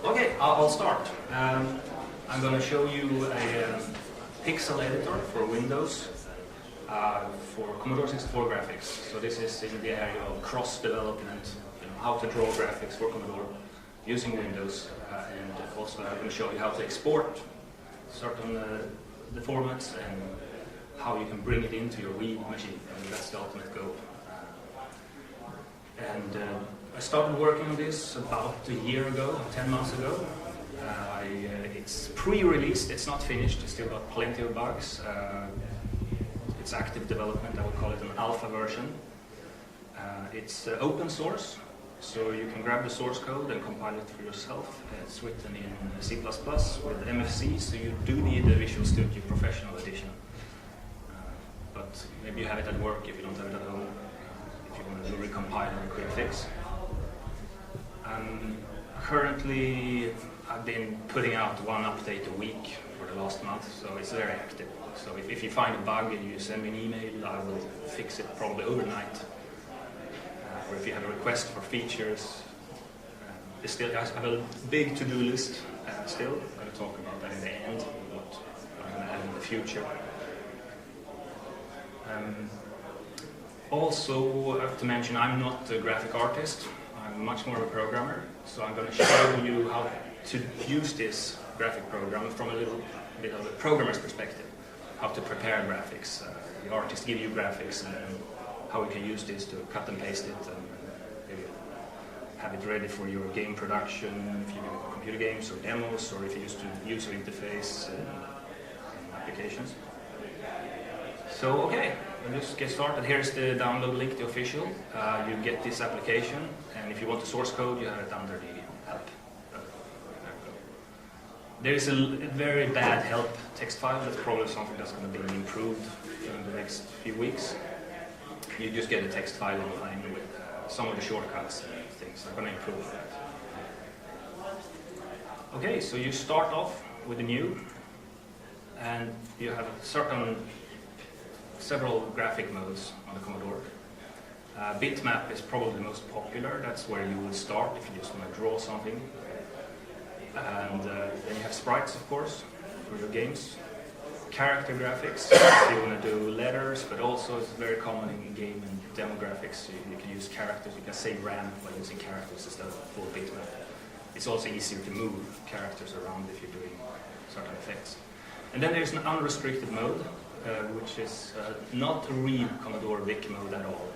Okay, I'll start. I'm going to show you a pixel editor for Windows for Commodore 64 graphics. So this is in the area of cross-development, how to draw graphics for Commodore using Windows, and also I'm going to show you how to export certain the formats and how you can bring it into your Wii machine. And that's the ultimate goal. I started working on this about a year ago, 10 months ago. It's pre-released, it's not finished, it's still got plenty of bugs. It's active development, I would call it an alpha version. It's open source, so you can grab the source code and compile it for yourself. It's written in C++ with MFC, so you do need the Visual Studio Professional Edition. But maybe you have it at work if you don't have it at home, if you want to do recompile and quick fix. Currently, I've been putting out one update a week for the last month, so it's very active. So if you find a bug and you send me an email, I will fix it probably overnight. Or if you have a request for features, I have a big to-do list still. I'm going to talk about that in the end, what I'm going to add in the future. Also, I have to mention, I'm not a graphic artist. I'm much more of a programmer, so I'm going to show you how to use this graphic program from a little bit of a programmer's perspective. How to prepare graphics. The artists give you graphics and how you can use this to cut and paste it and maybe have it ready for your game production, if you do computer games or demos, or if you use the user interface applications. So, okay, let's get started. Here's the download link, the official. You get this application, and if you want the source code, you have it under the help. There is a very bad help text file. That's probably something that's going to be improved in the next few weeks. You just get a text file online with some of the shortcuts and things. I'm going to improve that. Okay, so you start off with the new, and you have several graphic modes on the Commodore. Bitmap is probably the most popular. That's where you would start if you just want to draw something. And then you have sprites, of course, for your games. Character graphics, if you want to do letters, but also it's very common in game and demo graphics. You can use characters, you can save RAM by using characters instead of full bitmap. It's also easier to move characters around if you're doing certain effects. And then there's an unrestricted mode, which is not a real Commodore VIC mode at all.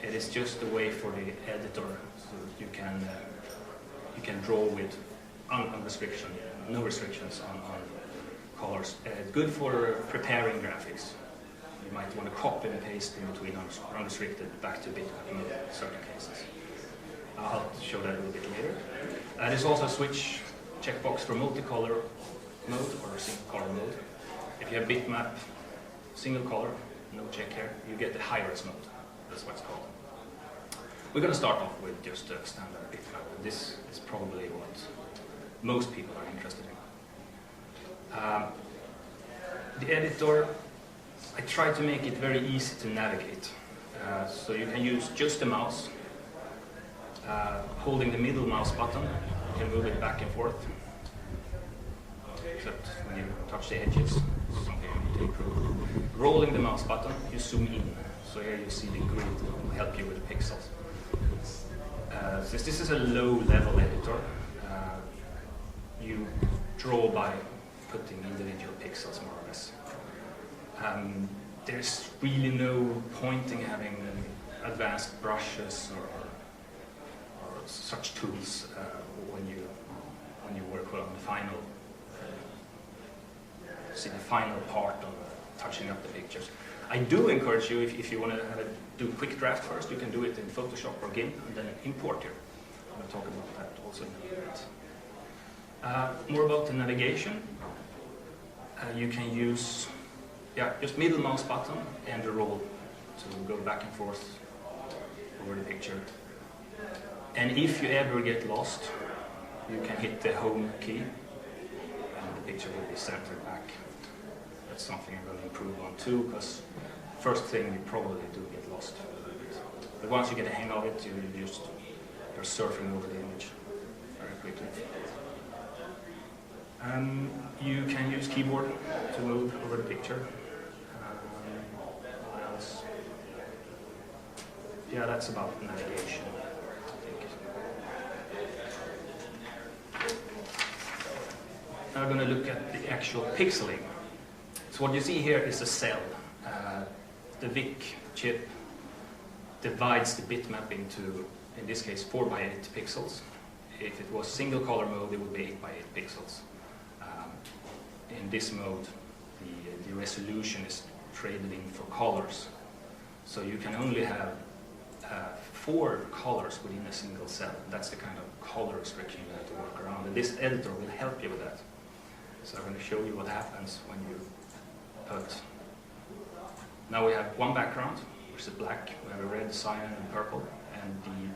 It is just a way for the editor, so you can draw with unrestriction, no restrictions on colors. Good for preparing graphics. You might want to copy and paste in between unrestricted back to bitmap in certain cases. I'll show that a little bit later. There's also a switch checkbox for multicolor mode or single color mode. If you have bitmap, single color, no check here, you get the high-res mode. That's what it's called. We're going to start off with just a standard bitmap. This is probably what most people are interested in. The editor, I try to make it very easy to navigate. So you can use just the mouse, holding the middle mouse button, you can move it back and forth. Except when you touch the edges, something you need to improve. Rolling the mouse button, you zoom in. So here you see the grid will help you with the pixels. Since this is a low-level editor, you draw by putting individual pixels, more or less. There's really no point in having advanced brushes or such tools when you work on the final. See the final part of touching up the pictures. I do encourage you, if you want to do a quick draft first, you can do it in Photoshop or GIMP and then import here. I'm going to talk about that also in a little bit. More about the navigation. You can use just middle mouse button and the roll to go back and forth over the picture. And if you ever get lost, you can hit the home key and the picture will be centered back. That's something I'm going to improve on too, because first thing you probably do get lost. But once you get a hang of it, you're surfing over the image very quickly. You can use keyboard to move over the picture. What else? Yeah, that's about navigation, I think. Now we're going to look at the actual pixeling. So what you see here is a cell. The VIC chip divides the bitmap into, in this case, 4 by 8 pixels. If it was single color mode, it would be 8 by 8 pixels. In this mode, the resolution is traded in for colors. So you can only have 4 colors within a single cell. That's the kind of color restriction you have to work around. And this editor will help you with that. So I'm going to show you what happens when you put. Now we have one background, which is black. We have a red, cyan, and purple. And the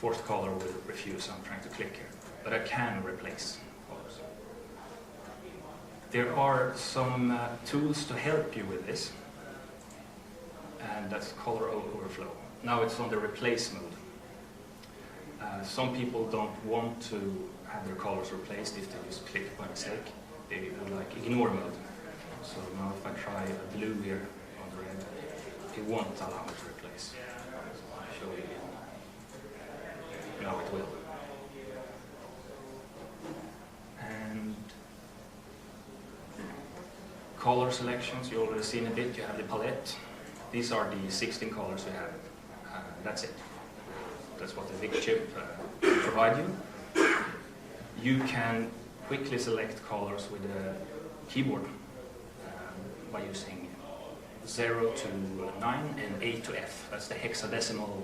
4th color will refuse. I'm trying to click here. But I can replace colors. There are some tools to help you with this. And that's color overflow. Now it's on the replace mode. Some people don't want to have their colors replaced if they just click by mistake. They would like ignore mode. So now if I try a blue here on the red, it won't allow me to replace. So I'll show you again. Now it will. And color selections, you already seen a bit. You have the palette. These are the 16 colors we have. That's it. That's what the VIC chip provide you. You can quickly select colors with a keyboard by using 0 to 9 and A to F. That's the hexadecimal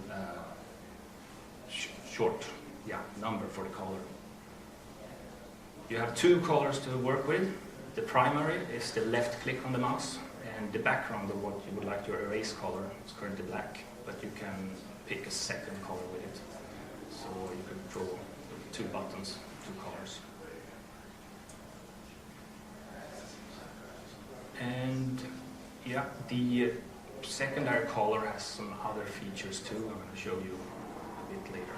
short number for the color. You have 2 colors to work with. The primary is the left click on the mouse, and the background of what you would like your erase color is currently black, but you can pick a second color with it. So you could draw 2 buttons, 2 colors. And yeah, the secondary color has some other features too. I'm going to show you a bit later.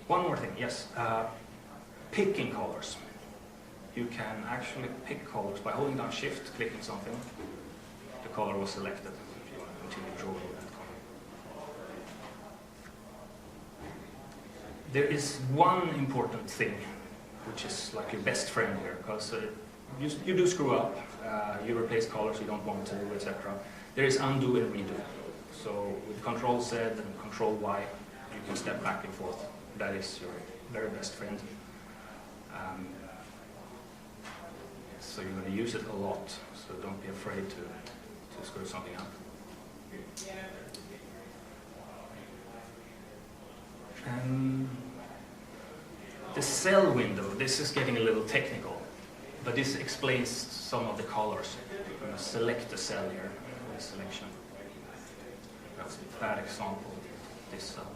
One more thing, yes. Picking colors. You can actually pick colors by holding down Shift, clicking something. The color was selected if you want to continue drawing that color. There is one important thing, which is like your best friend here, because you do screw up, you replace colors you don't want to, etc. There is undo and redo. So with Control Z and Control Y, you can step back and forth. That is your very best friend. So you're going to use it a lot, so don't be afraid to screw something up. The cell window, this is getting a little technical, but this explains some of the colors. You're going to select the cell here, the selection. That's a bad example of this cell.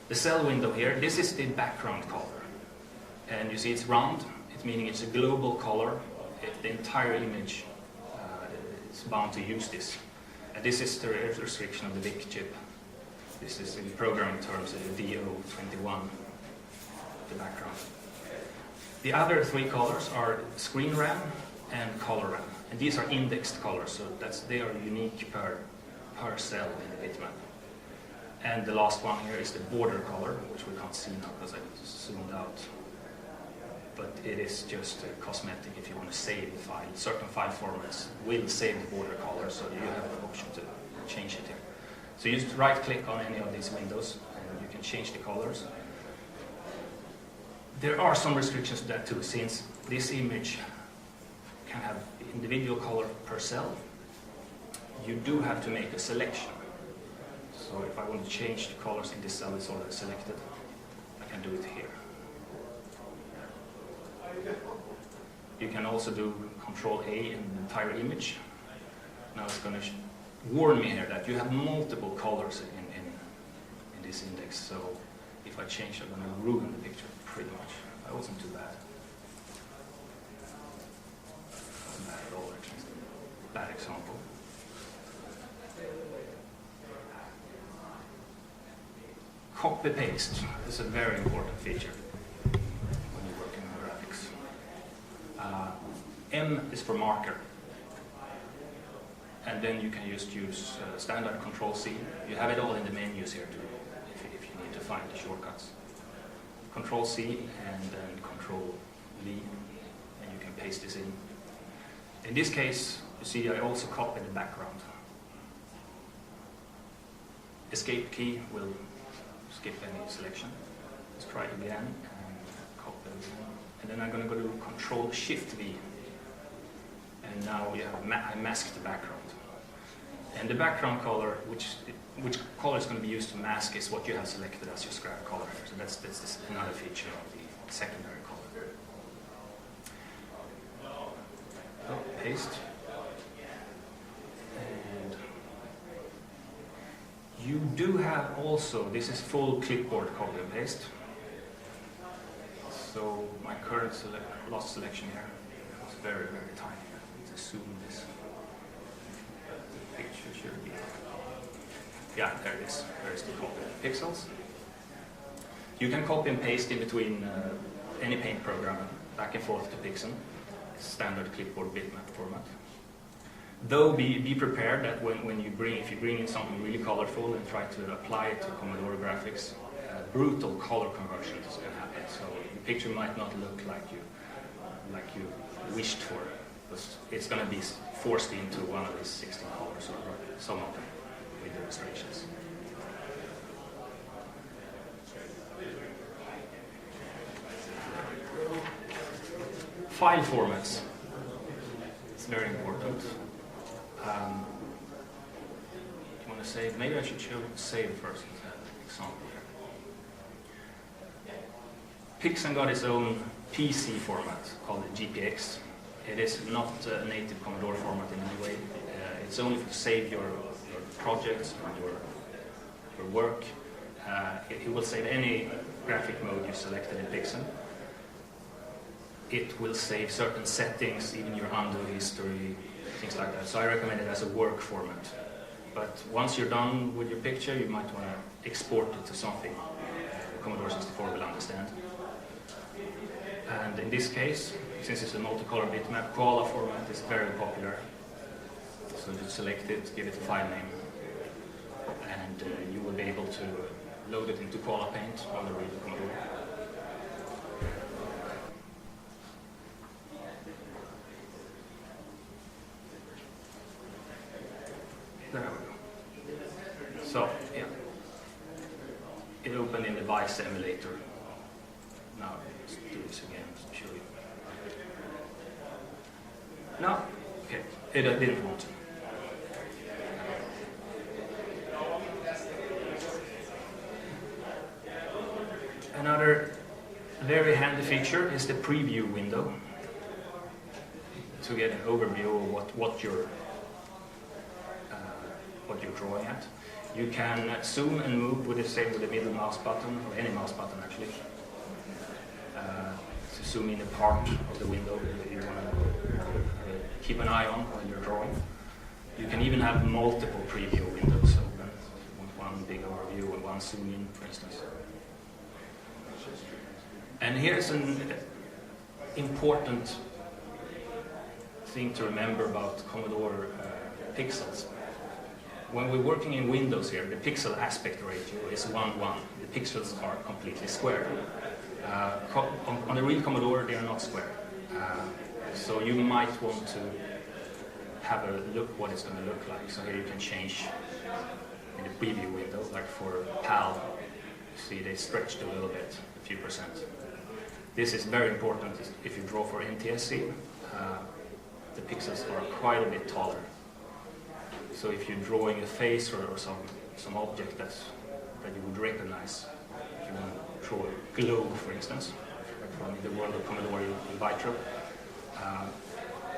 The cell window here, this is the background color. And you see it's round, it's meaning it's a global color. The entire image is bound to use this. And this is the restriction of the VIC chip. This is in programming terms the DO21, the background. The other 3 colors are screen RAM and color RAM. And these are indexed colors, so they are unique per cell in the bitmap. And the last one here is the border color, which we can't see now because I zoomed out. But it is just cosmetic if you want to save the file. Certain file formats will save the border color, so you have the option to change it here. So you just right-click on any of these windows, and you can change the colors. There are some restrictions to that too, since this image can have individual color per cell. You do have to make a selection. So if I want to change the colors in this cell, it's already selected. I can do it here. You can also do Control A in the entire image. Now it's going to warn me here that you have multiple colors in this index. So if I change, I'm going to ruin the picture pretty much. That wasn't too bad. Not bad at all, actually. Bad example. Copy-paste is a very important feature when you're working on graphics. M is for marker. And then you can just use standard Control-C. You have it all in the menus here too, if you need to find the shortcuts. Control-C and then Control-V, and you can paste this in. In this case, you see I also copied the background. Escape key will skip any selection. Let's try it again, and copy it again. And then I'm going to go to Control-Shift-V. And now I masked the background. And the background color, which color is going to be used to mask, is what you have selected as your scrap color. So that's another feature of the secondary color. So, paste. And you do have also, this is full clipboard copy and paste. So my current lost selection here was very, very tiny. Let's zoom this. Picture should be. Yeah, there it is. There is the copy pixels. You can copy and paste in between any paint program, back and forth to Pixcen. Standard clipboard bitmap format. Though be prepared that if you bring in something really colorful and try to apply it to Commodore graphics, brutal color conversions can happen. So the picture might not look like you wished for. It's going to be forced into one of these 16 colors, or some of them, with the restrictions. File formats. It's very important. You want to save? Maybe I should show save first as an example here. Pixcen got its own PC format called GPX. It is not a native Commodore format in any way. It's only to save your projects and your work. It will save any graphic mode you selected in Pixcen. It will save certain settings, even your undo history, things like that. So I recommend it as a work format. But once you're done with your picture, you might want to export it to something Commodore 64 will understand. And in this case, since it's a multicolor bitmap, koala format is very popular. So just select it, give it a file name, and you will be able to load it into koala paint on the real Commodore. There we go. So, yeah. It opened in the byte emulator. Now, let's do this again to show you. No, okay, it didn't want to. Another very handy feature is the preview window to get an overview of what you're drawing at. You can zoom and move with the middle mouse button, or any mouse button actually, to zoom in a part of the window that you want to keep an eye on while you're drawing. You can even have multiple preview windows open. You want one big overview and one zoom in, for instance. And here's an important thing to remember about Commodore Pixels. When we're working in Windows here, the pixel aspect ratio is 1:1. The pixels are completely square. On the real Commodore, they are not square. So you might want to have a look what it's going to look like. So here you can change in the preview window, like for PAL, you see they stretched a little bit, a few percent. This is very important if you draw for NTSC. The pixels are quite a bit taller. So if you're drawing a face or some object that you would recognize, if you want to draw a globe, for instance, from the world of Commodore in byte,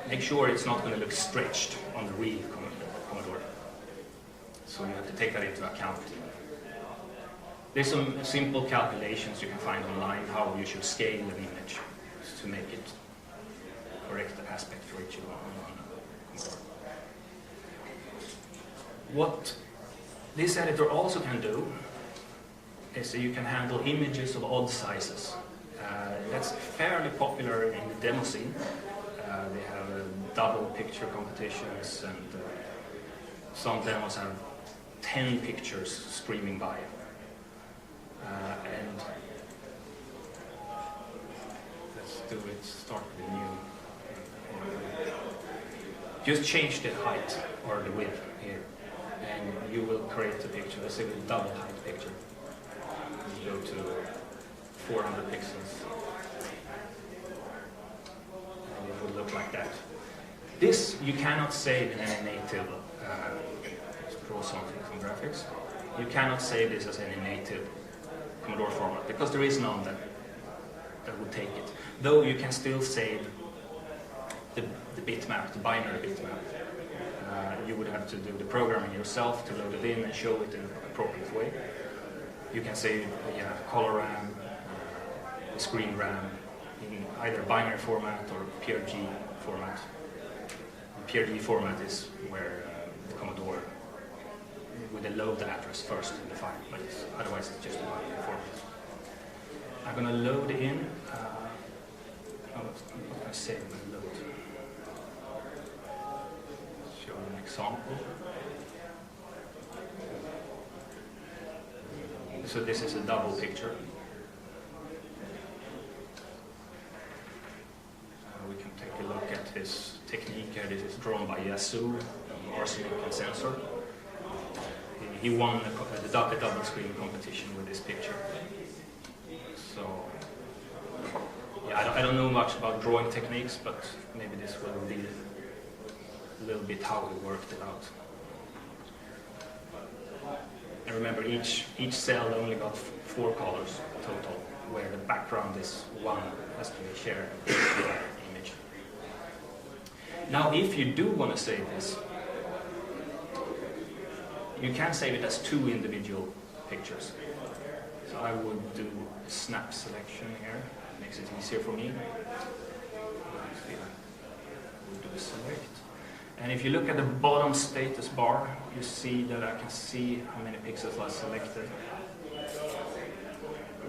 make sure it's not going to look stretched on the real Commodore. So you have to take that into account. There's some simple calculations you can find online how you should scale an image to make it correct aspect ratio on Commodore. What this editor also can do is that you can handle images of odd sizes. That's fairly popular in the demo scene. They have double picture competitions, and some demos have 10 pictures streaming by. And let's do it, start with new. Just change the height or the width here, and you will create a picture, let's say a double height picture. You go to 400 pixels, and it will look like that. This you cannot save in any native, let's draw something from graphics. You cannot save this as any native Commodore format, because there is none that would take it. Though you can still save the bitmap, the binary bitmap. You would have to do the programming yourself to load it in and show it in an appropriate way. You can save color RAM, screen RAM in either binary format or PRG format. PRG format is where the Commodore with the load address first in the file, but otherwise it's just a binary format. I'm going to load in. I'm not going to save and load. Show an example. So this is a double picture. We can take a look at his technique here. This is drawn by Yasu, Arsenic and Censor. He won the double screen competition with this picture. So, yeah, I don't know much about drawing techniques, but maybe this will reveal a little bit how he worked it out. And remember, each cell only got 4 colors total, where the background is 1, has to be shared with the image. Now, if you do want to save this, you can save it as 2 individual pictures. So I would do a snap selection here, makes it easier for me. We'll do a select. And if you look at the bottom status bar, you see that I can see how many pixels are selected.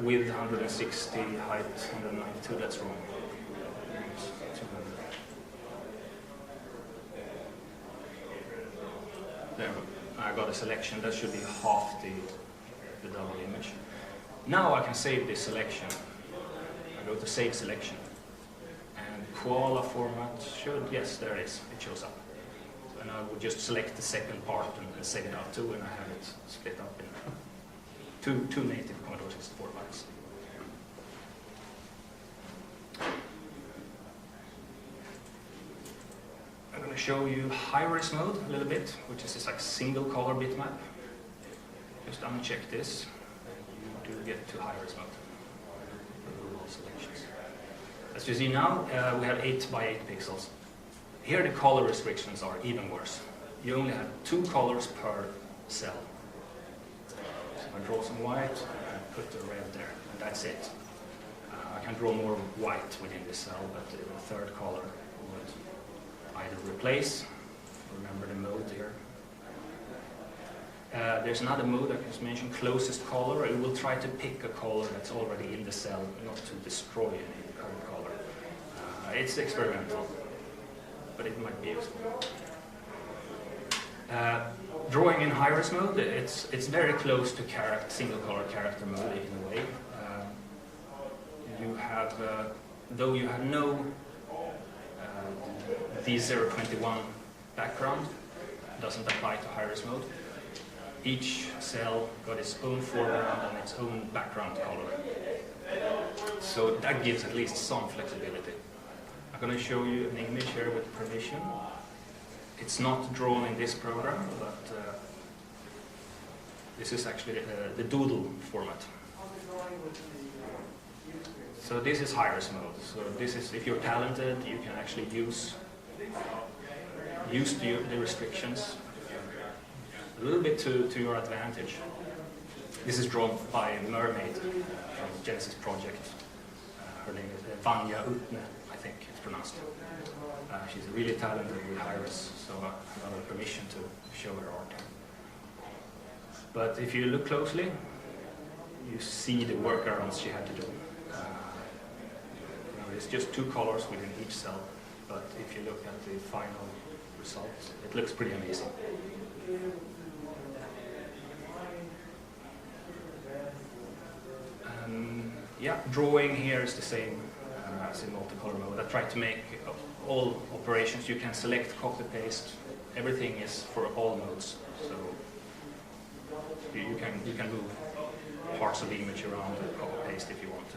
Width 160, height 192, that's wrong. 200. There, I got a selection, that should be half the double image. Now I can save this selection. I go to save selection. And koala format should, yes, there it is, it shows up. And I would just select the second part and save it out too, and I have it split up in two native Commodore 64 bytes. I'm going to show you high-res mode a little bit, which is this like single color bitmap. Just uncheck this, and you do get to high-res mode. Selections. As you see now, we have 8 by 8 pixels. Here the color restrictions are even worse. You only have 2 colors per cell. So I draw some white and put the red there, and that's it. I can draw more white within this cell, but the third color would either replace, remember the mode here. There's another mode I can mention, closest color. It will try to pick a color that's already in the cell, not to destroy any current color. It's experimental, but it might be useful. Drawing in high-res mode, it's very close to single color character mode in a way. You have, though you have no D021 background, doesn't apply to high-res mode. Each cell got its own foreground and its own background color. So that gives at least some flexibility. I'm going to show you an image here with permission. It's not drawn in this program, but this is actually the doodle format. So this is high-res mode. So this is, if you're talented, you can actually use the restrictions a little bit to your advantage. This is drawn by Mermaid from Genesis Project. Her name is Vanja Utne, I think it's pronounced. She's really talented with high-res, so I got her permission to show her art. But if you look closely, you see the workarounds she had to do. It's just 2 colors within each cell, but if you look at the final results, it looks pretty amazing. Yeah, drawing here is the same as in multicolor mode. I tried to make all operations. You can select, copy, paste. Everything is for all modes, so you can move parts of the image around and copy paste if you want to.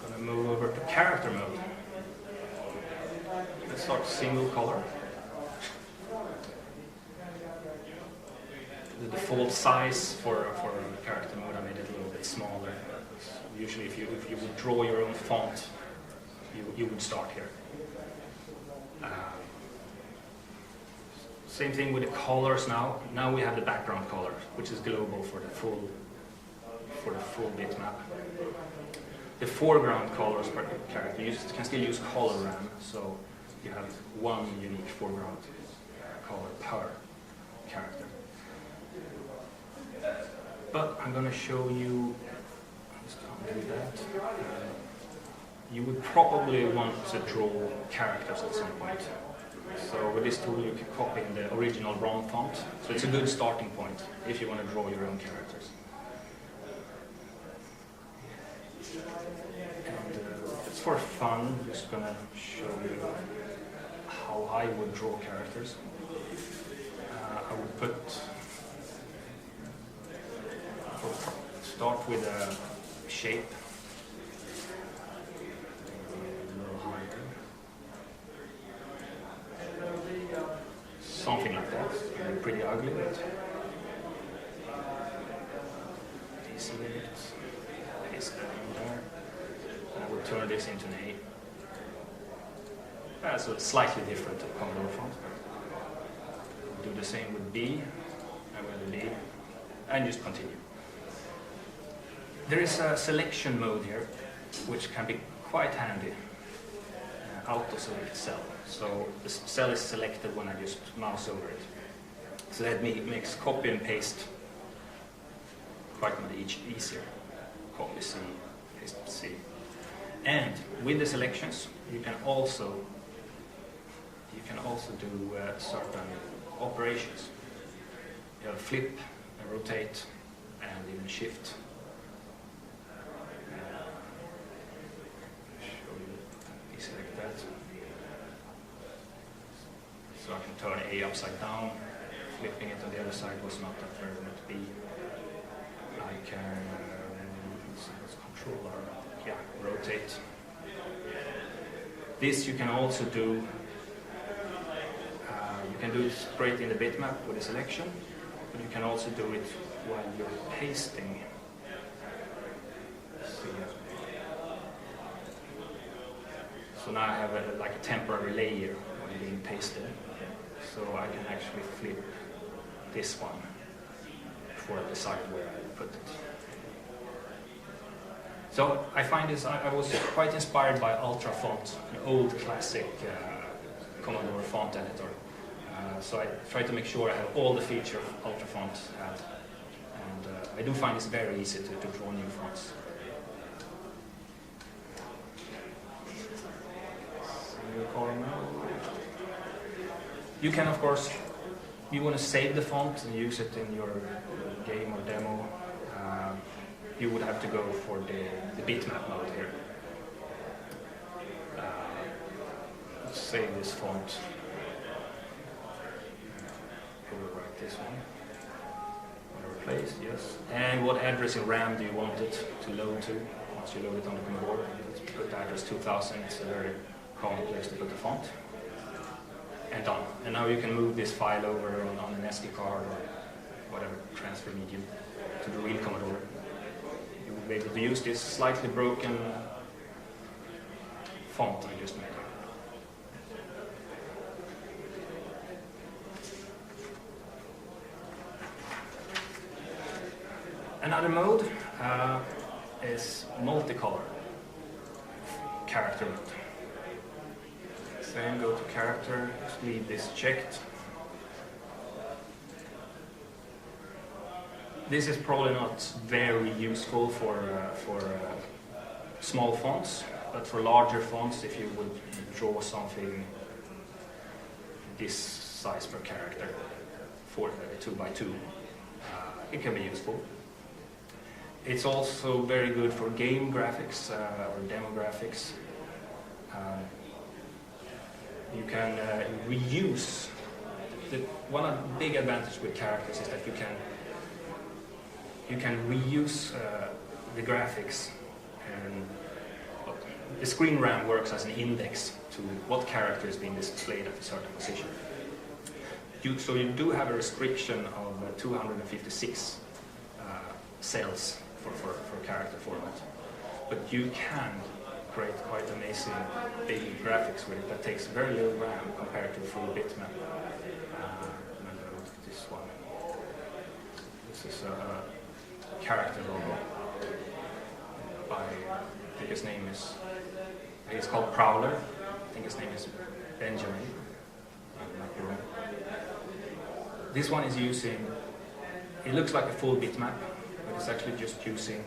I'm gonna move over to character mode. Let's start single color. The default size for character mode, I made it a little bit smaller. Usually if you would draw your own font, you would start here. Same thing with the colors now. Now we have the background color, which is global for the full bitmap. The foreground colors per character, you can still use hologram, so you have one unique foreground color per character. But I'm going to show you, just undo that. You would probably want to draw characters at some point. So with this tool you can copy in the original ROM font. So it's a good starting point if you want to draw your own characters. And it's for fun, I'm just going to show you how I would draw characters. I would start with a shape. Something like that. Pretty ugly, but easy it. Paste that in there. And I will turn this into an A. So it's slightly different to Commodore font. Do the same with B, and with the B, and just continue. There is a selection mode here, which can be quite handy. Auto select cell. So the cell is selected when I just mouse over it. So that makes copy and paste quite much easier. Copy C, paste C. And with the selections, you can also do certain operations. You have flip, and rotate, and even shift. Select that. So I can turn A upside down. Flipping it on the other side was not that very much B. I can control or rotate. This you can also do. You can do it straight in the bitmap with a selection, but you can also do it while you're pasting. So now I have like a temporary layer when being pasted. So I can actually flip this one before I decide where I put it. So I find this, I was quite inspired by Ultra Font, an old classic Commodore font editor. So I tried to make sure I have all the features Ultra Font had. And I do find it's very easy to draw new fonts. You can, of course, you want to save the font and use it in your game or demo. You would have to go for the bitmap mode here. Let's save this font. Overwrite this one. Replace, yes. And what address in RAM do you want it to load to? Once you load it on the Commodore, let's put the address 2000. It's a very common place to put the font. And done. And now you can move this file over on an SD card or whatever transfer medium to the real Commodore. You will be able to use this slightly broken font I just made. Another mode is multicolor character mode. Same, go to character, just leave this checked. This is probably not very useful for small fonts, but for larger fonts, if you would draw something this size per character, 2 by 2, it can be useful. It's also very good for game graphics or demo graphics. You can reuse. One of the big advantages with characters is that you can reuse the graphics, and the screen RAM works as an index to what character is being displayed at a certain position. So you do have a restriction of 256 cells for character format, but you can create quite amazing big graphics with it that takes very little RAM compared to a full bitmap. This one. This is a character logo by, I think his name is, he's called Prowler. I think his name is Benjamin. I might be wrong. This one is using, it looks like a full bitmap, but it's actually just using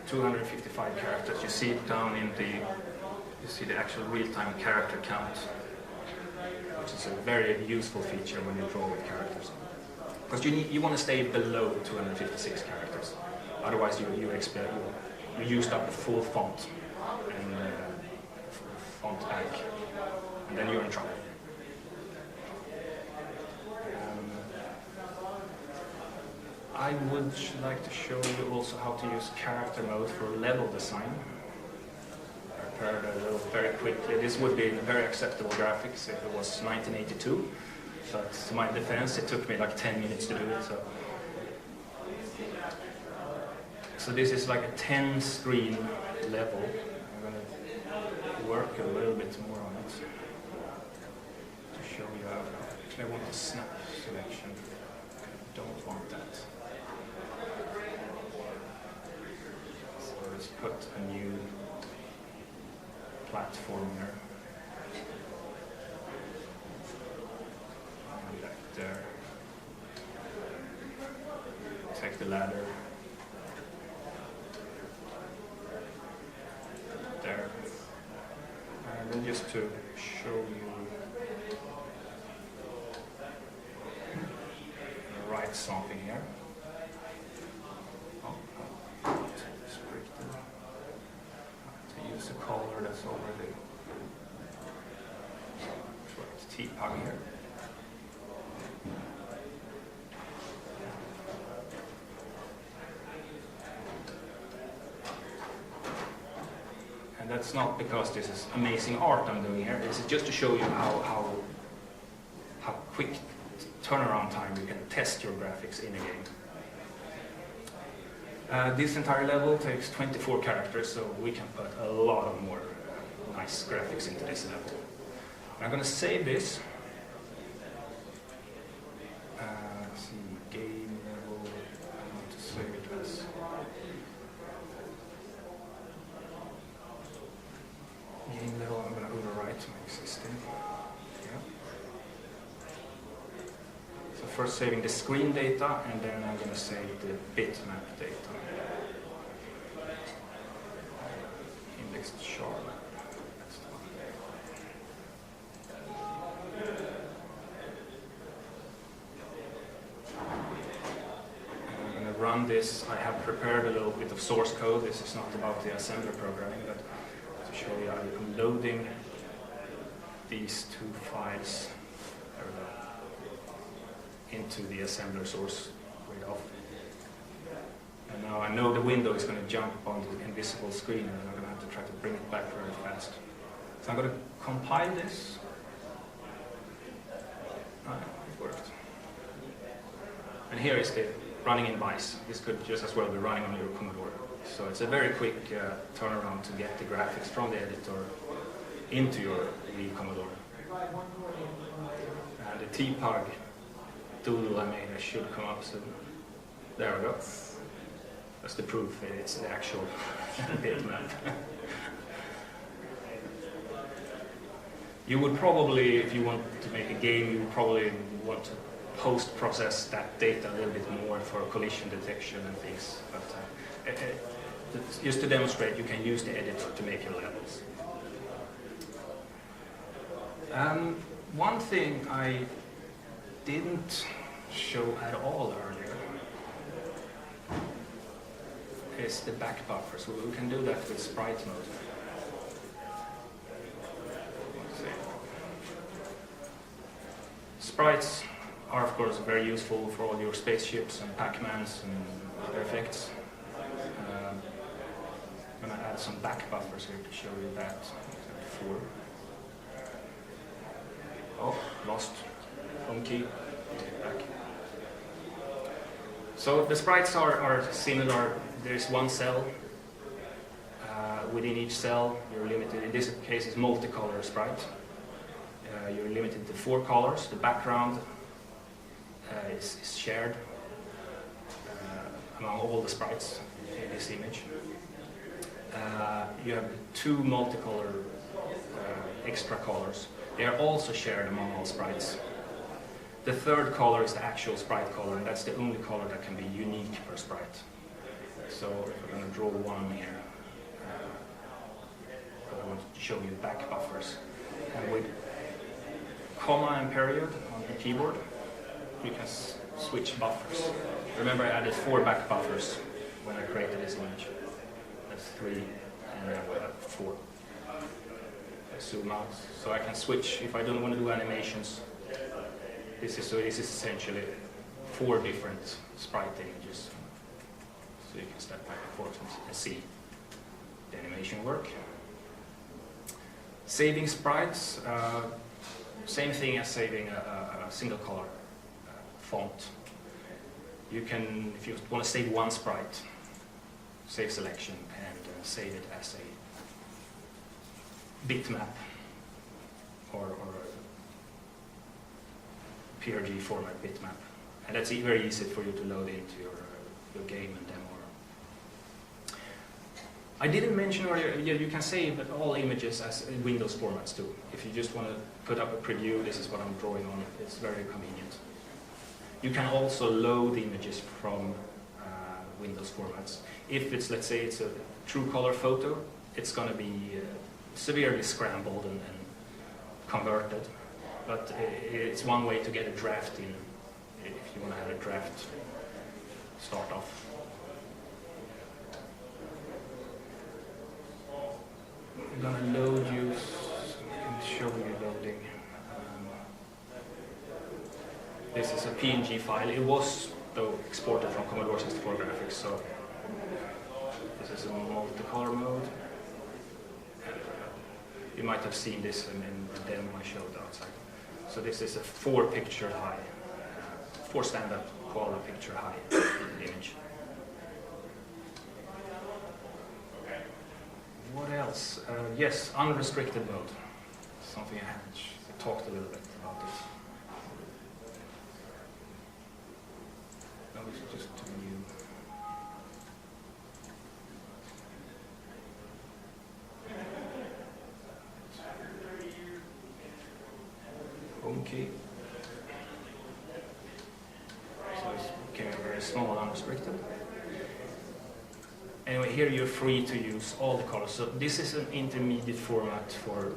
255 characters. You see it down in the, you see the actual real-time character count, which is a very useful feature when you draw with characters. Because you want to stay below 256 characters. Otherwise you used up the full font and font bank, and then you're in trouble. I would like to show you also how to use character mode for level design. I prepared a little very quickly. This would be very acceptable graphics if it was 1982, but to my defense it took me like 10 minutes to do it. So this is like a 10 screen level. I'm going to work a little bit more on it to show you how. Actually, I want a snap selection. I don't want that. Let's put a new platform here. And back there. Take the ladder. There. And then just to show you, write something here. A color that's already T-pug here. And that's not because this is amazing art I'm doing here. This is just to show you how quick turnaround time you can test your graphics in a game. This entire level takes 24 characters, so we can put a lot of more nice graphics into this level. I'm going to save this. Let's see, game level. I want to save it as game level. I'm going to overwrite my existing. Yeah. So first saving the screen data, and then I'm going to save the bitmap data. Indexed sharp. That's the one. I'm going to run this. I have prepared a little bit of source code. This is not about the assembler programming, but to show you I'm loading these two files into the assembler source right off. And now I know the window is going to jump on the invisible screen, and I'm going to have to try to bring it back very fast. So I'm going to compile this. It worked. And here is the running in byte. This could just as well be running on your Commodore. So it's a very quick turnaround to get the graphics from the editor into your Commodore. And the T-pug doodle I made should come up soon. There we go. That's the proof. It's the actual bitmap. You would probably, if you want to make a game, you would probably want to post-process that data a little bit more for collision detection and things. But just to demonstrate, you can use the editor to make your levels. One thing I didn't show at all earlier is the back buffer. So we can do that with sprite mode. Sprites are, of course, very useful for all your spaceships and Pac-Mans and other effects. I'm going to add some back buffers here to show you that before. Oh, lost home key. Back. So the sprites are similar. There's one cell. Within each cell, you're limited. In this case, it's multicolor sprite. You're limited to 4 colors. The background is shared among all the sprites in this image. You have 2 multicolor extra colors. They are also shared among all sprites. The 3rd color is the actual sprite color, and that's the only color that can be unique per sprite. So we're going to draw one here. I want to show you back buffers. And with comma and period on the keyboard, you can switch buffers. Remember, I added 4 back buffers when I created this image. That's 3, and then we have 4. I zoom out, so I can switch if I don't want to do animations. This is essentially 4 different sprite images. So you can step back and forth and see the animation work. Saving sprites, same thing as saving a single color font. You can, if you want to save one sprite, save selection and save it as a bitmap or a PRG format bitmap. And that's very easy for you to load into your game and demo. I didn't mention earlier, you can save all images as Windows formats too. If you just want to put up a preview, this is what I'm drawing on. It's very convenient. You can also load images from Windows formats. If it's, let's say, it's a true color photo, it's going to be severely scrambled and converted. But it's one way to get a draft in, if you want to have a draft start off. I'm going to load you, and show you loading. This is a PNG file. It was, though, exported from Commodore 64 graphics, so this is a multicolor mode. You might have seen this in the demo I showed outside. So this is a 4 picture high, 4 standard quality picture high image. What else? Yes, unrestricted mode. Something I haven't talked a little bit about this. No, it's just too new. Home key. So it became very small, unrestricted. Anyway, here you're free to use all the colors. So this is an intermediate format for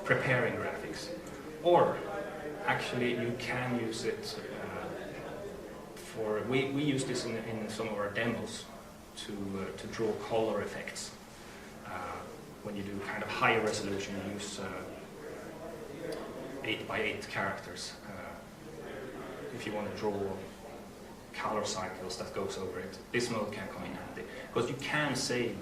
preparing graphics. Or, actually, you can use it for... We use this in some of our demos to draw color effects. When you do kind of higher resolution, you use 8x8 characters. If you want to draw color cycles that goes over it, this mode can come in handy. Because you can save,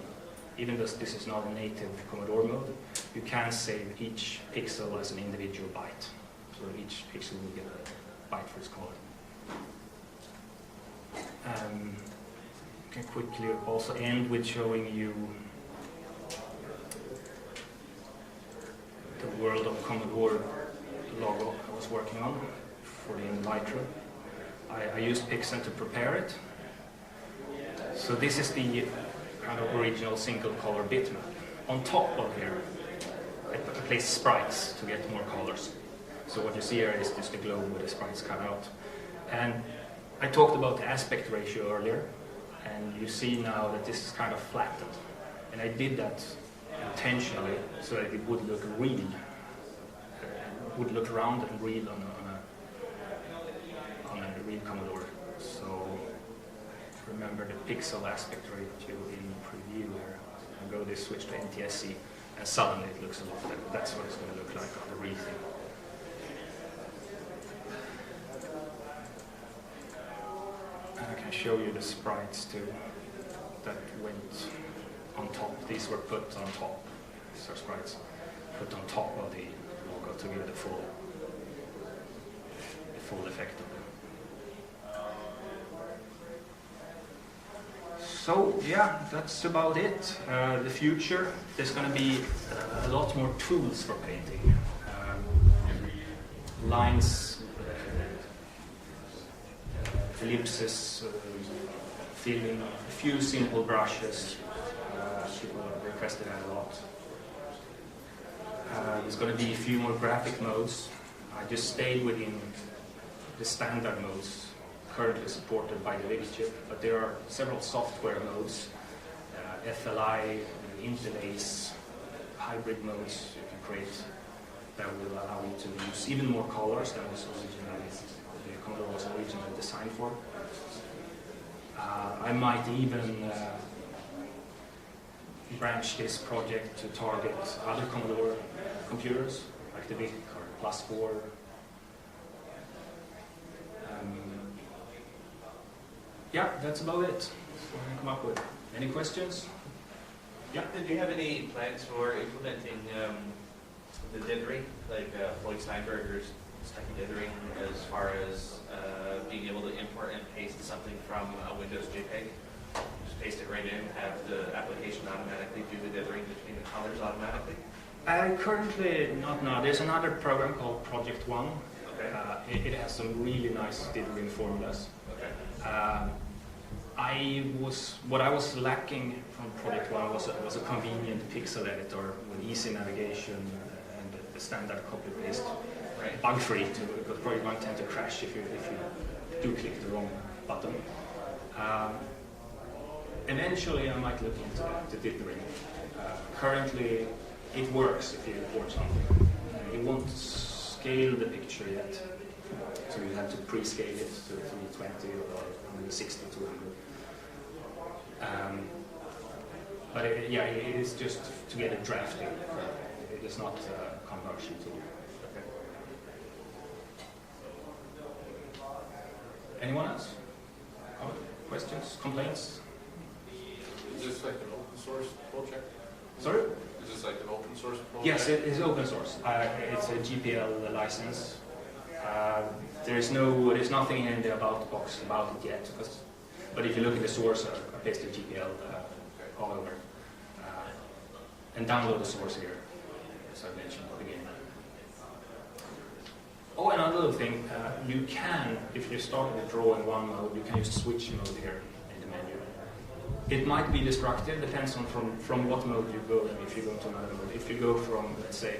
even though this is not a native Commodore mode, you can save each pixel as an individual byte. So each pixel will get a byte for its color. Can quickly also end with showing you the World of Commodore logo I was working on for the Lightroom. I used Pixcen to prepare it. So this is the kind of original single color bitmap. On top of here, I placed sprites to get more colors. So what you see here is just a globe with the sprites cut out. And I talked about the aspect ratio earlier, and you see now that this is kind of flattened. And I did that intentionally so that it would look real, would look round and real on a real Commodore. So remember the pixel aspect ratio in preview here. I go this switch to NTSC, and suddenly it looks a lot better. That's what it's going to look like on the real thing. And I can show you the sprites too that went on top. These were put on top. These are sprites put on top of the logo to give the full effect of them. So yeah, that's about it. The future, there's going to be a lot more tools for painting. Lines, ellipses, filling, a few simple brushes. People have requested that a lot. There's going to be a few more graphic modes. I just stayed within the standard modes currently supported by the VIX chip, but there are several software modes, FLI, interlace, hybrid modes you can create that will allow you to use even more colors than was originally the Commodore was originally designed for. I might even branch this project to target other Commodore computers, like the VIC or +4. Yeah, that's about it. That's what I come up with. Any questions? Yeah. Do you have any plans for implementing the dithering, like Floyd Steinberger's second dithering, as far as being able to import and paste something from a Windows JPEG? Just paste it right in, have the application automatically do the dithering between the colors automatically? Currently, not now. There's another program called Project One. Okay. It has some really nice dithering formulas. Okay. What I was lacking from Project One was a convenient pixel editor with easy navigation and the standard copy-paste, right. bug-free too, because Project One tend to crash if you do click the wrong button. Eventually, I might look into the dithering. Currently, it works if you import something. It won't scale the picture yet, so you have to pre-scale it to 320 or 160 to 100. But it is just to get it drafting. It is not a conversion tool. Okay. Anyone else? Questions? Complaints? Is this like an open source project? Sorry? Is this like an open source project? Yes, it is open source. It's a GPL license. There's nothing in the about box about it yet. But if you look at the source, I pasted GPL all over. And download the source here, as I mentioned at the beginning. Oh, and another thing, you can, if you start with draw in one mode, you can use switch mode here in the menu. It might be destructive, depends on from what mode you go, if you go to another mode. If you go from, let's say,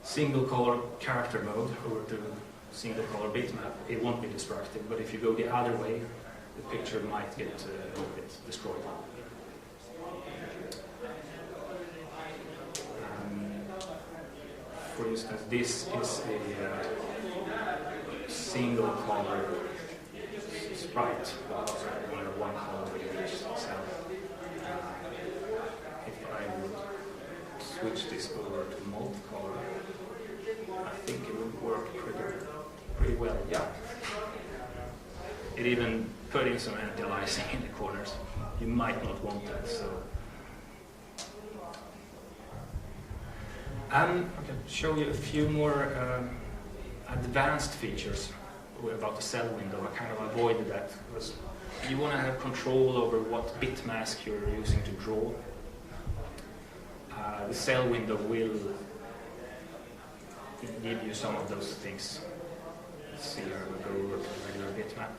single color character mode over to single color bitmap, it won't be destructive, but if you go the other way, the picture might get a little bit destroyed. For instance, this is a single color sprite, only one color image itself. If I would switch this over to multicolor, I think it would work pretty well. Yeah. It even put in some anti-aliasing in the corners. You might not want that, so. I can show you a few more advanced features about the cell window. I kind of avoided that because you want to have control over what bit mask you're using to draw. The cell window will give you some of those things. Let's see here, we'll go over to the regular bitmap.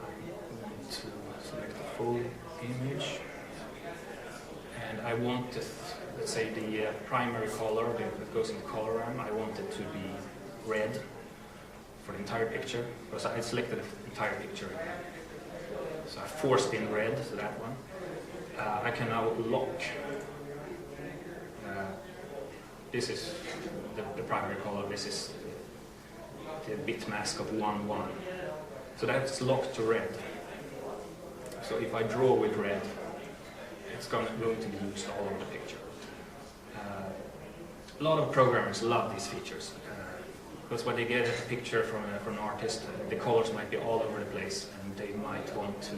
I want to select the full image, and I want let's say the primary color that goes in the color RAM, I want it to be red for the entire picture, because I selected the entire picture. So I forced in red to that one. I can now lock. This is the primary color. This is the bit mask of 1, 1. So that's locked to red. So if I draw with red, it's going to be used all over the picture. A lot of programmers love these features because when they get a picture from an artist, the colors might be all over the place, and they might want to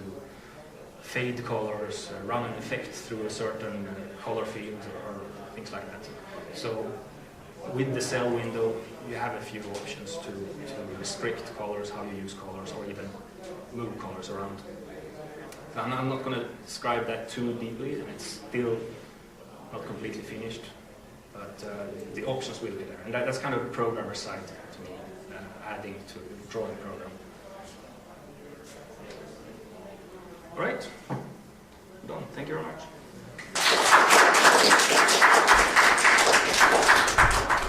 fade colors, run an effect through a certain color field or things like that. So with the cell window, you have a few options to restrict colors, how you use colors, or even move colors around. And I'm not going to describe that too deeply, and it's still not completely finished, but the options will be there. And that's kind of the programmer side to me, adding to the drawing program. All right, done. Thank you very much.